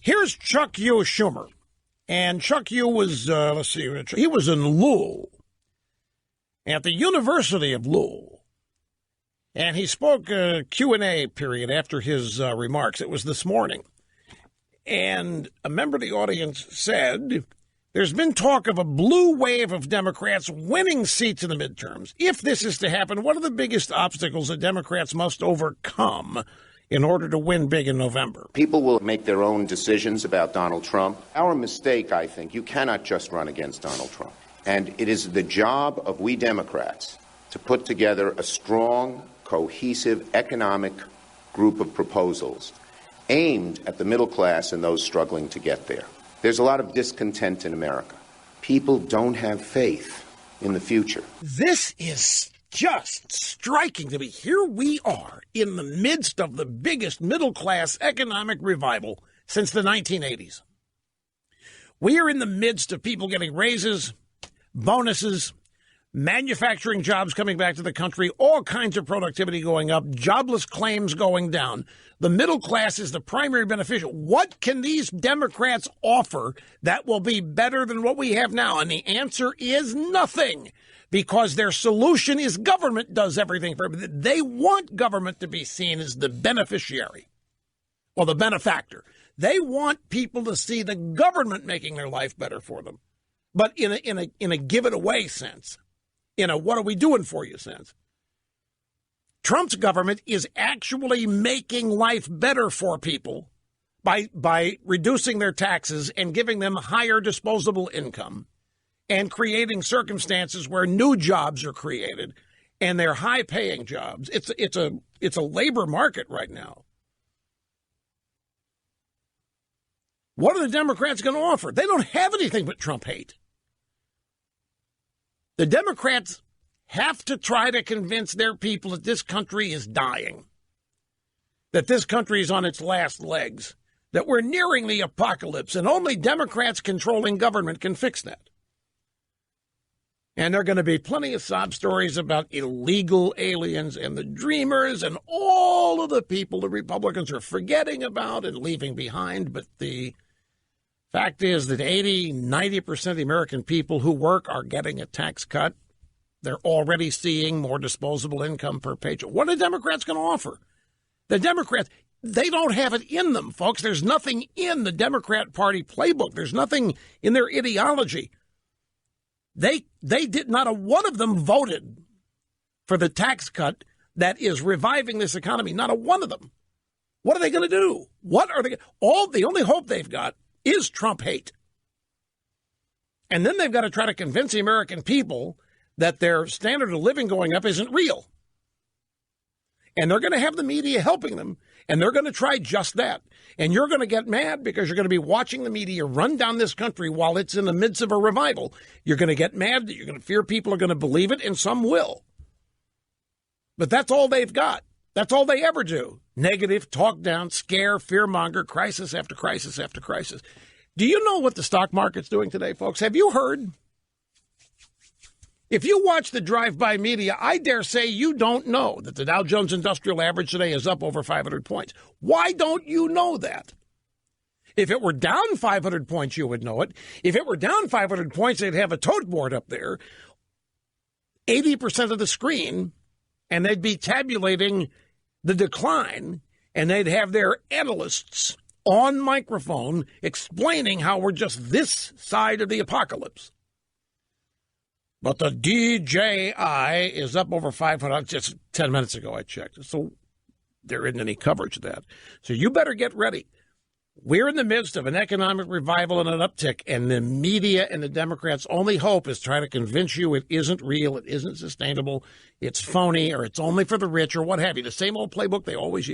Here's Chuck U. Schumer. And Chuck U. was, he was in Louisville, at the University of Louisville. And he spoke a Q&A period after his remarks. It was this morning. And a member of the audience said, there's been talk of a blue wave of Democrats winning seats in the midterms. If this is to happen, what are the biggest obstacles that Democrats must overcome in order to win big in November? People will make their own decisions about Donald Trump. Our mistake, I think, you cannot just run against Donald Trump. And it is the job of we Democrats to put together a strong, cohesive economic group of proposals aimed at the middle class and those struggling to get there. There's a lot of discontent in America. People don't have faith in the future. This is just striking to me. Here we are in the midst of the biggest middle-class economic revival since the 1980s. We are in the midst of people getting raises, bonuses, manufacturing jobs coming back to the country, all kinds of productivity going up, jobless claims going down. The middle class is the primary beneficial. What can these Democrats offer that will be better than what we have now? And the answer is nothing, because their solution is government does everything for them. They want government to be seen as the beneficiary or the benefactor. They want people to see the government making their life better for them, but in a give it away sense. In a what are we doing for you sense. Trump's government is actually making life better for people by reducing their taxes and giving them higher disposable income and creating circumstances where new jobs are created, and they're high-paying jobs. It's a labor market right now. What are the Democrats going to offer? They don't have anything but Trump hate. The Democrats have to try to convince their people that this country is dying, that this country is on its last legs, that we're nearing the apocalypse, and only Democrats controlling government can fix that. And there are going to be plenty of sob stories about illegal aliens and the dreamers and all of the people the Republicans are forgetting about and leaving behind. But the fact is that 80-90% of the American people who work are getting a tax cut. They're already seeing more disposable income per paycheck. What are the Democrats going to offer? The Democrats, they don't have it in them, folks. There's nothing in the Democrat Party playbook. There's nothing in their ideology. They did, not a one of them voted for the tax cut that is reviving this economy. Not a one of them. What are they going to do? What are they? The only hope they've got is Trump hate. And then they've got to try to convince the American people that their standard of living going up isn't real. And they're going to have the media helping them, and they're going to try just that. And you're going to get mad because you're going to be watching the media run down this country while it's in the midst of a revival. You're going to get mad that you're going to fear people are going to believe it, and some will. But that's all they've got. That's all they ever do. Negative, talk down, scare, fearmonger, crisis after crisis after crisis. Do you know what the stock market's doing today, folks? Have you heard? If you watch the drive-by media, I dare say you don't know that the Dow Jones Industrial Average today is up over 500 points. Why don't you know that? If it were down 500 points, you would know it. If it were down 500 points, they'd have a tote board up there, 80% of the screen, and they'd be tabulating the decline, and they'd have their analysts on microphone explaining how we're just this side of the apocalypse. But the DJI is up over 500. Just 10 minutes ago I checked. So there isn't any coverage of that. So you better get ready. We're in the midst of an economic revival and an uptick, and the media and the Democrats' only hope is trying to convince you it isn't real, it isn't sustainable, it's phony, or it's only for the rich, or what have you. The same old playbook they always use.